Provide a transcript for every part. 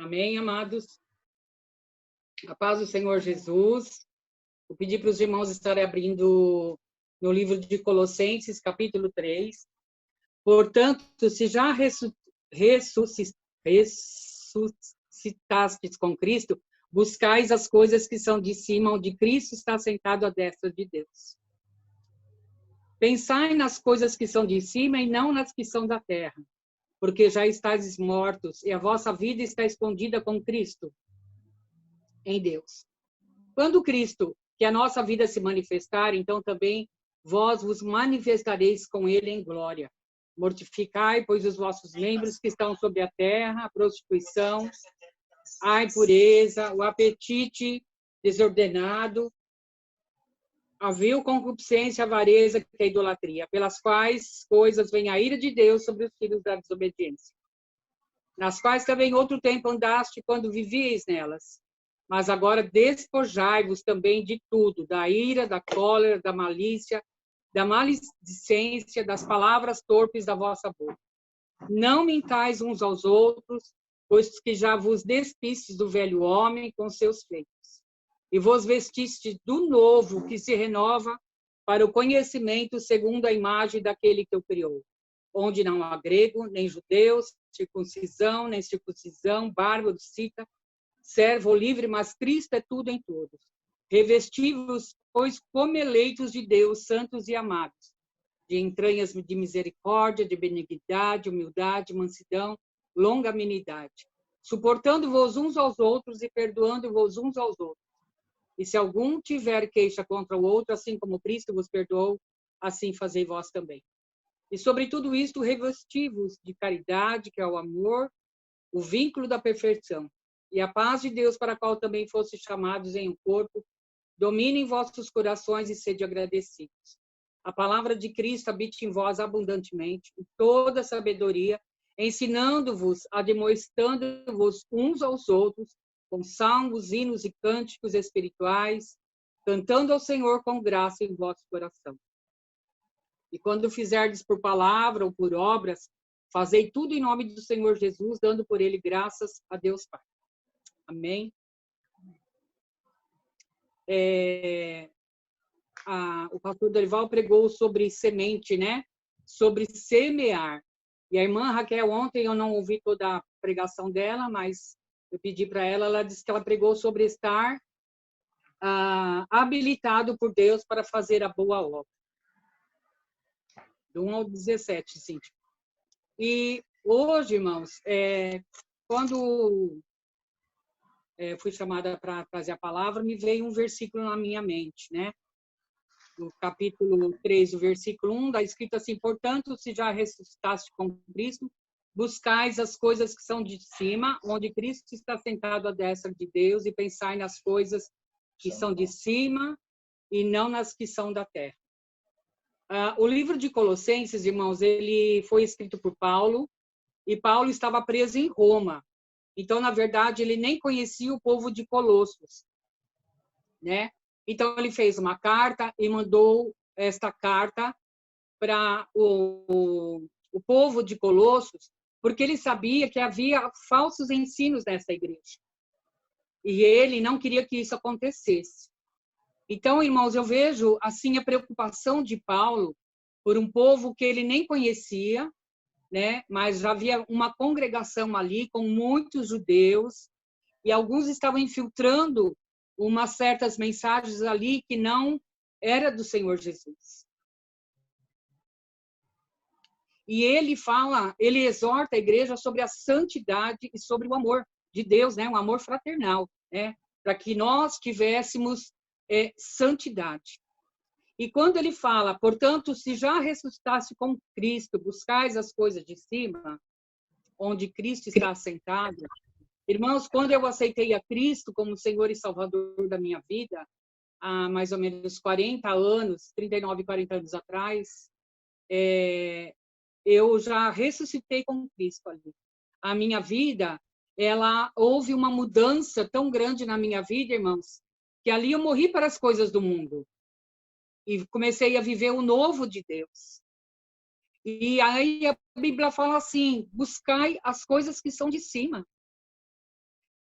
Amém, amados? A paz do Senhor Jesus. Vou pedir para os irmãos estarem abrindo no livro de Colossenses, capítulo 3. Portanto, se já ressuscitastes com Cristo, buscais as coisas que são de cima, onde Cristo está sentado à destra de Deus. Pensai nas coisas que são de cima e não nas que são da terra, porque já estáis mortos e a vossa vida está escondida com Cristo em Deus. Quando Cristo, que a nossa vida se manifestar, então também vós vos manifestareis com ele em glória. Mortificai, pois, os vossos membros que estão sobre a terra, a prostituição, a impureza, o apetite desordenado, a vil concupiscência, a avareza, que é a idolatria, pelas quais coisas vem a ira de Deus sobre os filhos da desobediência, nas quais também outro tempo andaste quando vivíeis nelas. Mas agora despojai-vos também de tudo, da ira, da cólera, da malícia, da maledicência, das palavras torpes da vossa boca. Não mintais uns aos outros, pois que já vos despistes do velho homem com seus feitos, e vos vestistes do novo, que se renova para o conhecimento segundo a imagem daquele que o criou, onde não há grego, nem judeus, circuncisão, nem circuncisão, bárbaro, cita, servo ou livre, mas Cristo é tudo em todos. Revesti-vos, pois, como eleitos de Deus, santos e amados, de entranhas de misericórdia, de benignidade, humildade, mansidão, longanimidade, suportando-vos uns aos outros e perdoando-vos uns aos outros. E se algum tiver queixa contra o outro, assim como Cristo vos perdoou, assim fazei vós também. E sobre tudo isto, revesti-vos de caridade, que é o amor, o vínculo da perfeição. E a paz de Deus, para a qual também fostes chamados em um corpo, domine em vossos corações e sede agradecidos. A palavra de Cristo habite em vós abundantemente, em toda sabedoria, ensinando-vos, admoestando-vos uns aos outros, com salmos, hinos e cânticos espirituais, cantando ao Senhor com graça em vosso coração. E quando fizerdes por palavra ou por obras, fazei tudo em nome do Senhor Jesus, dando por ele graças a Deus Pai. Amém? O pastor Dorival pregou sobre semente, né? Sobre semear. E a irmã Raquel, ontem eu não ouvi toda a pregação dela, mas eu pedi para ela, ela disse que ela pregou sobre estar habilitado por Deus para fazer a boa obra. Do 1 ao 17, Cíntia. E hoje, irmãos, quando fui chamada para trazer a palavra, me veio um versículo na minha mente, né? No capítulo 3, o versículo 1, está escrito assim: portanto, se já ressuscitaste com Cristo, buscais as coisas que são de cima, onde Cristo está sentado à destra de Deus, e pensai nas coisas que são de cima e não nas que são da terra. O livro de Colossenses, irmãos, ele foi escrito por Paulo, e Paulo estava preso em Roma. Então, na verdade, ele nem conhecia o povo de Colossos, né? Então, ele fez uma carta e mandou esta carta para o povo de Colossos, porque ele sabia que havia falsos ensinos nessa igreja. E ele não queria que isso acontecesse. Então, irmãos, eu vejo assim a preocupação de Paulo por um povo que ele nem conhecia, né? Mas já havia uma congregação ali com muitos judeus, e alguns estavam infiltrando umas certas mensagens ali que não era do Senhor Jesus. E ele exorta a igreja sobre a santidade e sobre o amor de Deus, né? Um amor fraternal, né? Para que nós tivéssemos santidade. E quando ele fala, portanto, se já ressuscitaste com Cristo, buscais as coisas de cima, onde Cristo está assentado. Irmãos, quando eu aceitei a Cristo como Senhor e Salvador da minha vida, há mais ou menos 40 anos, 39, 40 anos atrás, eu já ressuscitei com Cristo ali. A minha vida, houve uma mudança tão grande na minha vida, irmãos, que ali eu morri para as coisas do mundo. E comecei a viver o novo de Deus. E aí a Bíblia fala assim: buscai as coisas que são de cima.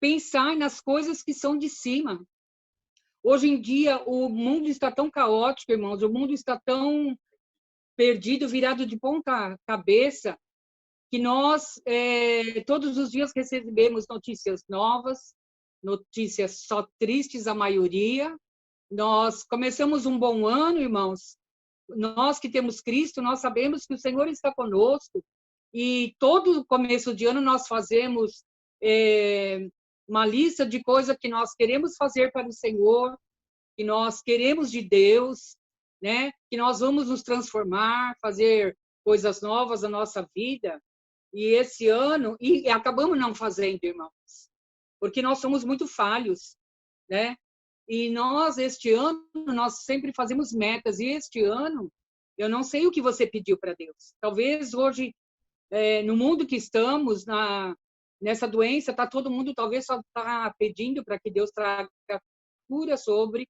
pensar nas coisas que são de cima. Hoje em dia, o mundo está tão caótico, irmãos, o mundo está tão perdido, virado de ponta cabeça, que nós, todos os dias, recebemos notícias novas, notícias só tristes, a maioria. Nós começamos um bom ano, irmãos. Nós que temos Cristo, nós sabemos que o Senhor está conosco. E todo começo de ano nós fazemos uma lista de coisas que nós queremos fazer para o Senhor, que nós queremos de Deus, né? Que nós vamos nos transformar, fazer coisas novas na nossa vida. E esse ano, e acabamos não fazendo, irmãos, porque nós somos muito falhos, né? E nós, este ano, nós sempre fazemos metas. E este ano, eu não sei o que você pediu para Deus. Talvez hoje, no mundo que estamos, nessa doença, tá todo mundo talvez só está pedindo para que Deus traga cura sobre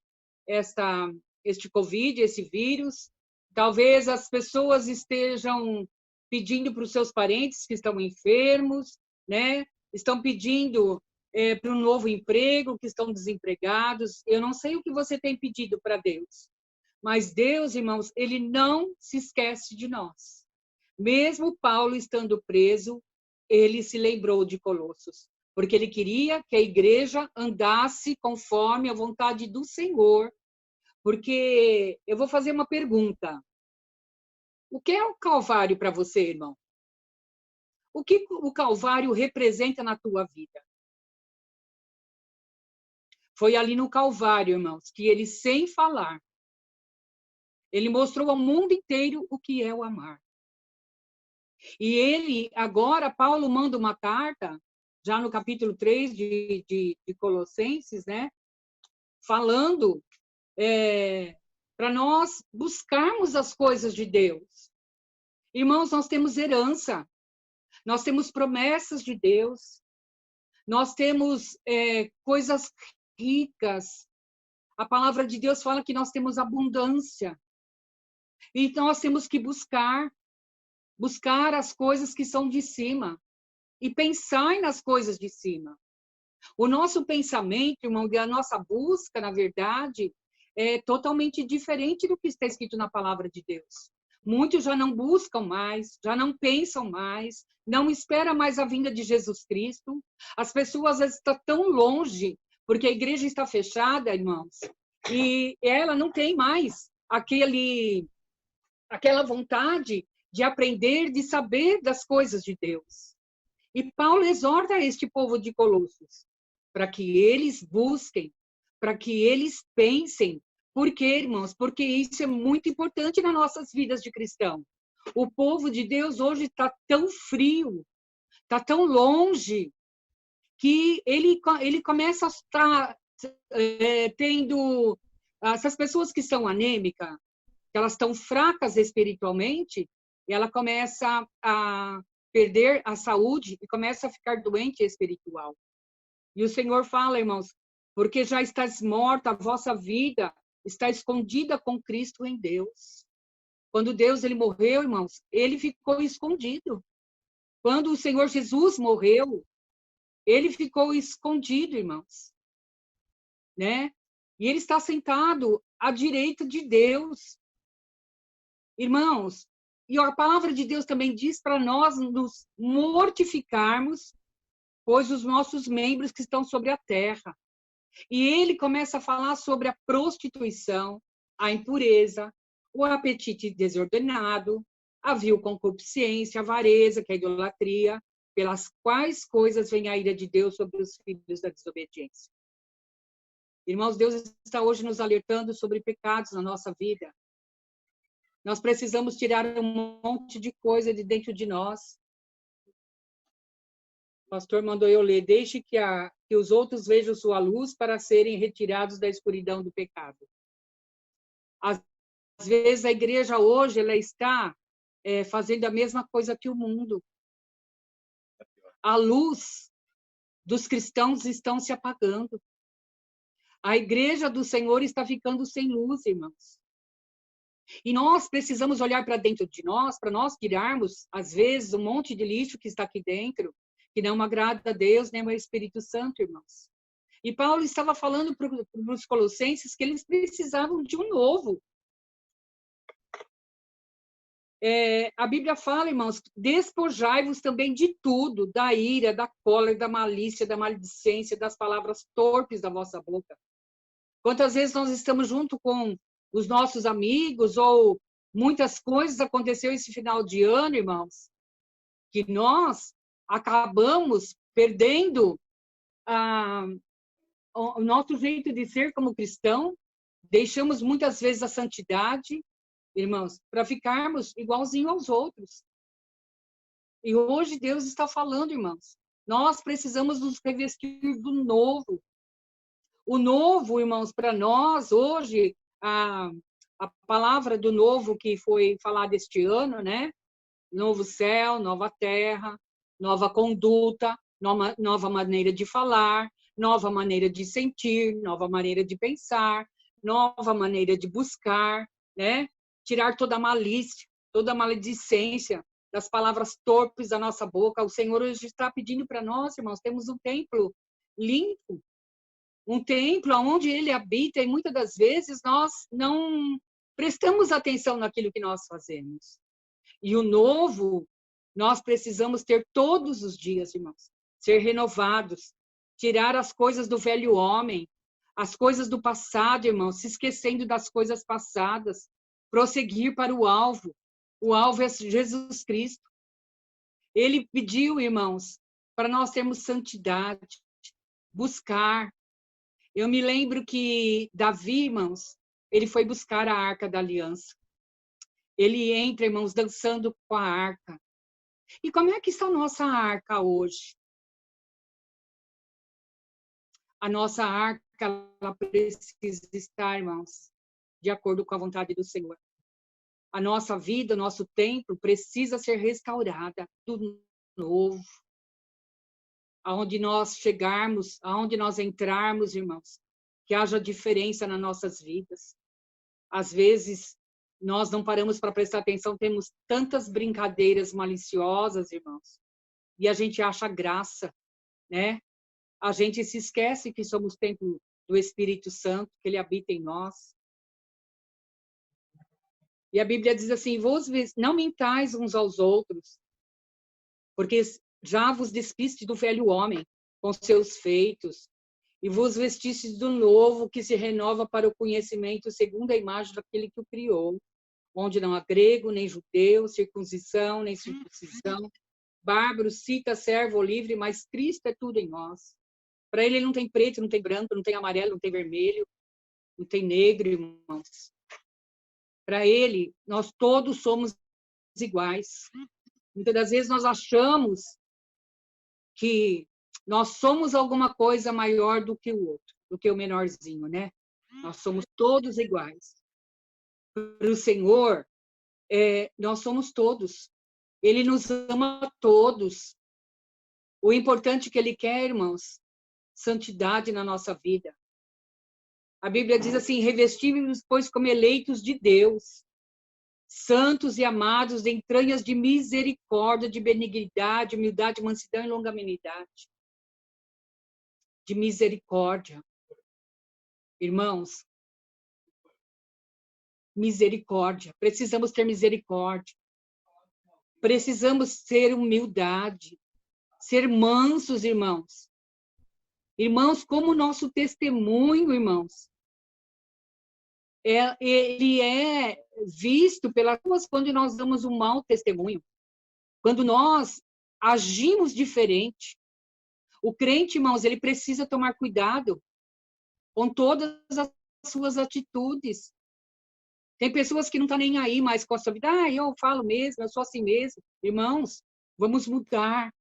este Covid, esse vírus. Talvez as pessoas estejam pedindo para os seus parentes que estão enfermos, né? Estão pedindo para um novo emprego, que estão desempregados. Eu não sei o que você tem pedido para Deus, mas Deus, irmãos, ele não se esquece de nós. Mesmo Paulo estando preso, ele se lembrou de Colossos, porque ele queria que a igreja andasse conforme a vontade do Senhor. Porque eu vou fazer uma pergunta. O que é o Calvário para você, irmão? O que o Calvário representa na tua vida? Foi ali no Calvário, irmãos, que ele, sem falar, ele mostrou ao mundo inteiro o que é o amar. E ele, agora, Paulo manda uma carta, já no capítulo 3 de Colossenses, né? Falando para nós buscarmos as coisas de Deus. Irmãos, nós temos herança, nós temos promessas de Deus, nós temos coisas ricas. A palavra de Deus fala que nós temos abundância. Então, nós temos que buscar as coisas que são de cima e pensar nas coisas de cima. O nosso pensamento, irmão, a nossa busca, na verdade, é totalmente diferente do que está escrito na palavra de Deus. Muitos já não buscam mais, já não pensam mais, não esperam mais a vinda de Jesus Cristo. As pessoas estão tão longe, porque a igreja está fechada, irmãos, e ela não tem mais aquela vontade de aprender, de saber das coisas de Deus. E Paulo exorta este povo de Colossos para que eles busquem, para que eles pensem. Por quê, irmãos? Porque isso é muito importante nas nossas vidas de cristão. O povo de Deus hoje está tão frio, está tão longe, que ele começa a estar tendo... Essas pessoas que são anêmicas, que elas estão fracas espiritualmente, e ela começa a perder a saúde e começa a ficar doente espiritual. E o Senhor fala, irmãos, porque já estás morta, a vossa vida está escondida com Cristo em Deus. Quando Deus ele morreu, irmãos, ele ficou escondido. Quando o Senhor Jesus morreu, ele ficou escondido, irmãos, né? E ele está sentado à direita de Deus. Irmãos, e a palavra de Deus também diz para nós nos mortificarmos, pois os nossos membros que estão sobre a terra. E ele começa a falar sobre a prostituição, a impureza, o apetite desordenado, a vil concupiscência, a avareza, que é a idolatria, pelas quais coisas vem a ira de Deus sobre os filhos da desobediência. Irmãos, Deus está hoje nos alertando sobre pecados na nossa vida. Nós precisamos tirar um monte de coisa de dentro de nós. O pastor mandou eu ler: deixe que os outros vejam sua luz para serem retirados da escuridão do pecado. Às vezes a igreja hoje ela está fazendo a mesma coisa que o mundo. A luz dos cristãos estão se apagando. A igreja do Senhor está ficando sem luz, irmãos. E nós precisamos olhar para dentro de nós, para nós tirarmos, às vezes, um monte de lixo que está aqui dentro, que não agrada a Deus nem ao Espírito Santo, irmãos. E Paulo estava falando para os colossenses que eles precisavam de um novo. A Bíblia fala, irmãos, despojai-vos também de tudo, da ira, da cólera, da malícia, da maledicência, das palavras torpes da vossa boca. Quantas vezes nós estamos junto com os nossos amigos, ou muitas coisas aconteceram esse final de ano, irmãos, que nós acabamos perdendo o nosso jeito de ser como cristão, deixamos muitas vezes a santidade, irmãos, para ficarmos igualzinho aos outros. E hoje Deus está falando, irmãos, nós precisamos nos revestir do novo. O novo, irmãos, para nós, hoje, a palavra do novo que foi falada este ano, né? Novo céu, nova terra, nova conduta, nova maneira de falar, nova maneira de sentir, nova maneira de pensar, nova maneira de buscar, né? Tirar toda a malícia, toda a maledicência das palavras torpes da nossa boca. O Senhor hoje está pedindo para nós, irmãos, temos um templo limpo, um templo onde Ele habita, e muitas das vezes nós não prestamos atenção naquilo que nós fazemos. E o novo, nós precisamos ter todos os dias, irmãos, ser renovados, tirar as coisas do velho homem, as coisas do passado, irmãos, se esquecendo das coisas passadas, prosseguir para o alvo. O alvo é Jesus Cristo. Ele pediu, irmãos, para nós termos santidade, buscar. Eu me lembro que Davi, irmãos, ele foi buscar a Arca da Aliança. Ele entra, irmãos, dançando com a arca. E como é que está a nossa arca hoje? A nossa arca, ela precisa estar, irmãos, de acordo com a vontade do Senhor. A nossa vida, o nosso templo precisa ser restaurada do novo. Aonde nós chegarmos, aonde nós entrarmos, irmãos, que haja diferença nas nossas vidas. Às vezes, nós não paramos para prestar atenção, temos tantas brincadeiras maliciosas, irmãos, e a gente acha graça, né? A gente se esquece que somos templo do Espírito Santo, que Ele habita em nós. E a Bíblia diz assim, não mintais uns aos outros, porque já vos despiste do velho homem, com seus feitos, e vos vestistes do novo, que se renova para o conhecimento segundo a imagem daquele que o criou, onde não há grego, nem judeu, circuncisão, nem circuncisão, bárbaro, cita, servo ou livre, mas Cristo é tudo em nós. Para Ele não tem preto, não tem branco, não tem amarelo, não tem vermelho, não tem negro, irmãos. Para Ele, nós todos somos iguais. Muitas das vezes nós achamos que nós somos alguma coisa maior do que o outro, do que o menorzinho, né? Nós somos todos iguais. Para o Senhor, nós somos todos. Ele nos ama todos. O importante que Ele quer, irmãos, santidade na nossa vida. A Bíblia diz assim, revestimos, pois, como eleitos de Deus, santos e amados, de entranhas de misericórdia, de benignidade, humildade, mansidão e longanimidade. De misericórdia. Irmãos, misericórdia. Precisamos ter misericórdia. Precisamos ter humildade. Ser mansos, irmãos. Irmãos, como o nosso testemunho, irmãos, ele é visto pelas pessoas quando nós damos um mau testemunho. Quando nós agimos diferente. O crente, irmãos, ele precisa tomar cuidado com todas as suas atitudes. Tem pessoas que não estão nem aí mais com a sua vida. Eu falo mesmo, eu sou assim mesmo. Irmãos, vamos mudar.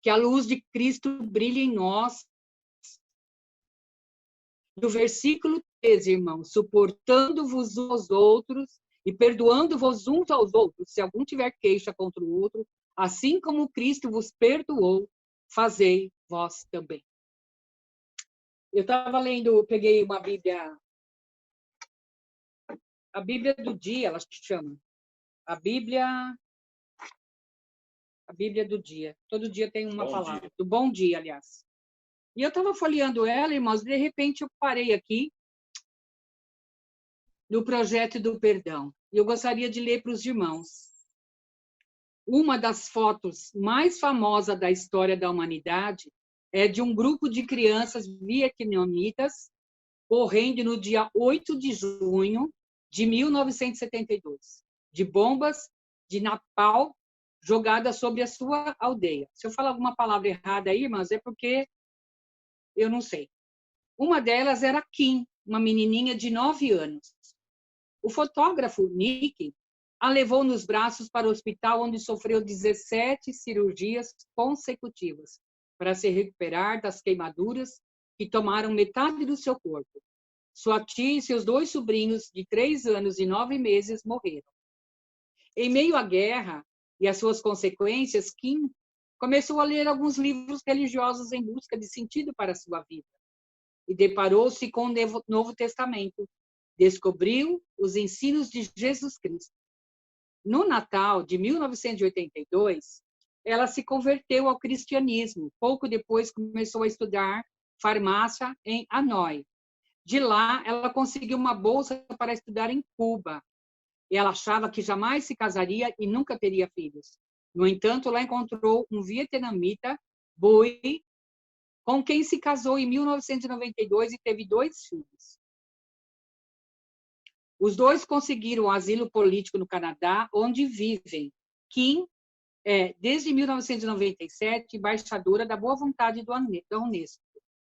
Que a luz de Cristo brilhe em nós. No versículo 13, irmãos, suportando-vos uns aos outros e perdoando-vos uns aos outros, se algum tiver queixa contra o outro, assim como Cristo vos perdoou, fazei vós também. Eu estava lendo, peguei uma Bíblia, a Bíblia do dia, ela se chama. A Bíblia A Bíblia do dia. Todo dia tem uma palavra. Dia. Do bom dia, aliás. E eu estava folheando ela, irmãos, de repente eu parei aqui no projeto do perdão. E eu gostaria de ler para os irmãos. Uma das fotos mais famosas da história da humanidade é de um grupo de crianças vietnamitas correndo no dia 8 de junho de 1972, de bombas de napalm jogadas sobre a sua aldeia. Se eu falar alguma palavra errada aí, irmãs, é porque eu não sei. Uma delas era Kim, uma menininha de 9 anos. O fotógrafo Nick a levou nos braços para o hospital, onde sofreu 17 cirurgias consecutivas para se recuperar das queimaduras que tomaram metade do seu corpo. Sua tia e seus 2 sobrinhos, de 3 anos e 9 meses, morreram. Em meio à guerra e às suas consequências, Kim começou a ler alguns livros religiosos em busca de sentido para a sua vida. E deparou-se com o Novo Testamento. Descobriu os ensinos de Jesus Cristo. No Natal de 1982, ela se converteu ao cristianismo. Pouco depois, começou a estudar farmácia em Hanoi. De lá, ela conseguiu uma bolsa para estudar em Cuba. E ela achava que jamais se casaria e nunca teria filhos. No entanto, ela encontrou um vietnamita, Bui, com quem se casou em 1992 e teve 2 filhos. Os 2 conseguiram asilo político no Canadá, onde vivem. Kim é, desde 1997, embaixadora da boa vontade da Unesco,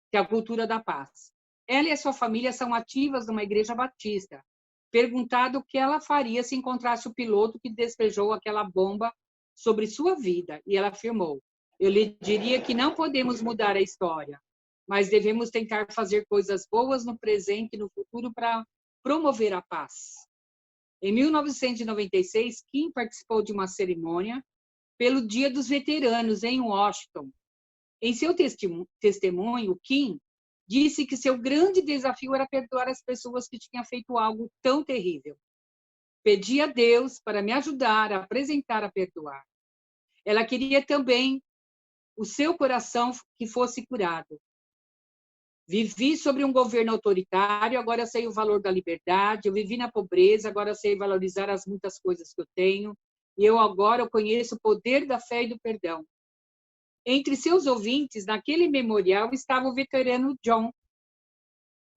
que é a cultura da paz. Ela e a sua família são ativas numa igreja batista. Perguntado o que ela faria se encontrasse o piloto que despejou aquela bomba sobre sua vida, e ela afirmou: eu lhe diria que não podemos mudar a história, mas devemos tentar fazer coisas boas no presente e no futuro para promover a paz. Em 1996, Kim participou de uma cerimônia pelo Dia dos Veteranos em Washington. Em seu testemunho, Kim disse que seu grande desafio era perdoar as pessoas que tinham feito algo tão terrível. Pedi a Deus para me ajudar a apresentar a perdoar. Ela queria também o seu coração que fosse curado. Vivi sobre um governo autoritário, agora sei o valor da liberdade. Eu vivi na pobreza, agora sei valorizar as muitas coisas que eu tenho. E eu agora conheço o poder da fé e do perdão. Entre seus ouvintes, naquele memorial, estava o veterano John,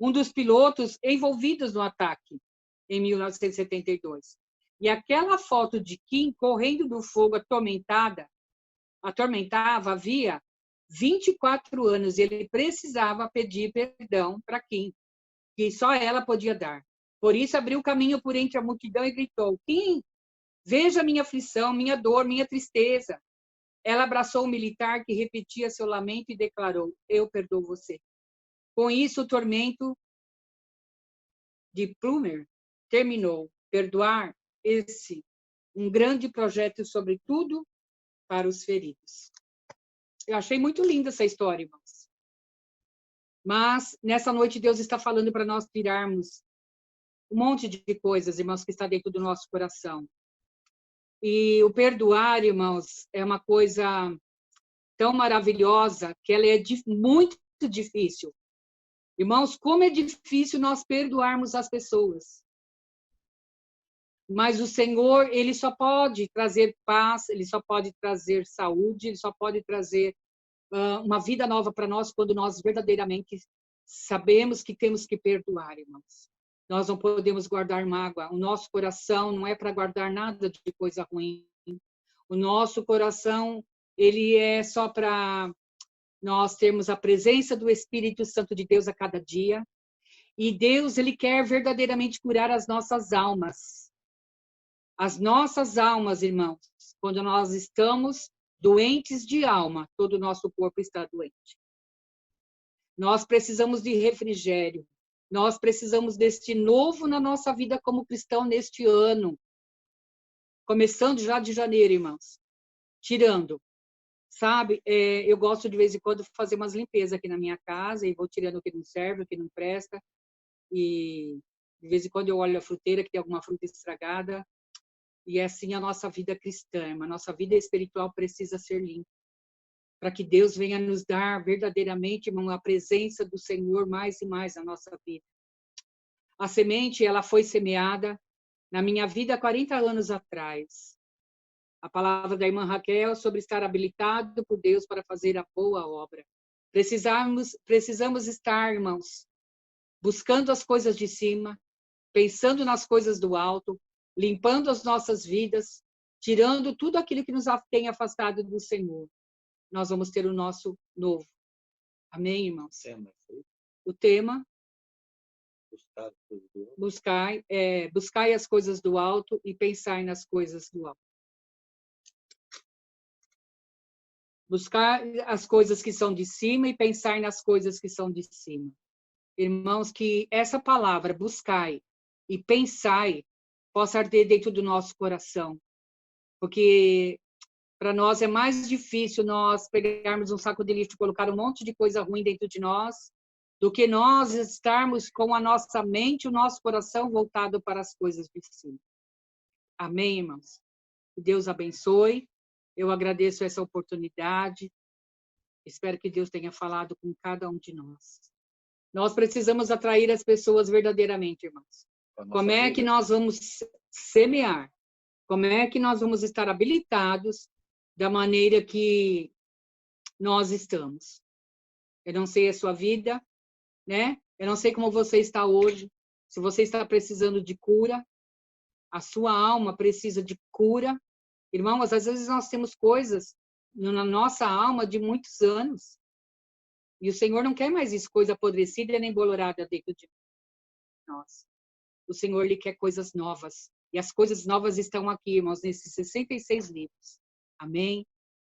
um dos pilotos envolvidos no ataque, em 1972. E aquela foto de Kim correndo do fogo atormentava havia 24 anos, e ele precisava pedir perdão para Kim, que só ela podia dar. Por isso, abriu caminho por entre a multidão e gritou: Kim, veja minha aflição, minha dor, minha tristeza. Ela abraçou o militar, que repetia seu lamento, e declarou: eu perdoo você. Com isso, o tormento de Plummer terminou. Perdoar, um grande projeto, sobretudo para os feridos. Eu achei muito linda essa história, irmãos. Mas, nessa noite, Deus está falando para nós tirarmos um monte de coisas, irmãos, que está dentro do nosso coração. E o perdoar, irmãos, é uma coisa tão maravilhosa que ela é muito difícil. Irmãos, como é difícil nós perdoarmos as pessoas. Mas o Senhor, Ele só pode trazer paz, Ele só pode trazer saúde, Ele só pode trazer uma vida nova para nós quando nós verdadeiramente sabemos que temos que perdoar, irmãos. Nós não podemos guardar mágoa. O nosso coração não é para guardar nada de coisa ruim. O nosso coração, ele é só para nós termos a presença do Espírito Santo de Deus a cada dia. E Deus, Ele quer verdadeiramente curar as nossas almas. As nossas almas, irmãos, quando nós estamos doentes de alma, todo o nosso corpo está doente. Nós precisamos de refrigério. Nós precisamos deste novo na nossa vida como cristão neste ano. Começando já de janeiro, irmãos. Tirando. Sabe, eu gosto de vez em quando fazer umas limpezas aqui na minha casa e vou tirando o que não serve, o que não presta. E de vez em quando eu olho a fruteira, que tem alguma fruta estragada. E assim a nossa vida cristã, a nossa vida espiritual precisa ser limpa. Para que Deus venha nos dar verdadeiramente, irmão, a presença do Senhor mais e mais na nossa vida. A semente, ela foi semeada na minha vida há 40 anos atrás. A palavra da irmã Raquel sobre estar habilitado por Deus para fazer a boa obra. Precisamos estar, irmãos, buscando as coisas de cima, pensando nas coisas do alto, limpando as nossas vidas, tirando tudo aquilo que nos tem afastado do Senhor. Nós vamos ter o nosso novo. Amém, irmãos? O tema, buscai as coisas do alto e pensai nas coisas do alto. Buscar as coisas que são de cima e pensar nas coisas que são de cima. Irmãos, que essa palavra, buscai e pensai, possa arder dentro do nosso coração. Porque para nós é mais difícil nós pegarmos um saco de lixo e colocar um monte de coisa ruim dentro de nós, do que nós estarmos com a nossa mente, o nosso coração voltado para as coisas de cima. Amém, irmãos? Que Deus abençoe. Eu agradeço essa oportunidade. Espero que Deus tenha falado com cada um de nós. Nós precisamos atrair as pessoas verdadeiramente, irmãos. Como é que nós vamos semear? Como é que nós vamos estar habilitados da maneira que nós estamos? Eu não sei a sua vida, né? Eu não sei como você está hoje. Se você está precisando de cura, a sua alma precisa de cura. Irmãos, às vezes nós temos coisas na nossa alma de muitos anos. E o Senhor não quer mais isso, coisa apodrecida nem bolorada dentro de nós. O Senhor, Ele quer coisas novas. E as coisas novas estão aqui, irmãos, nesses 66 livros. Amém?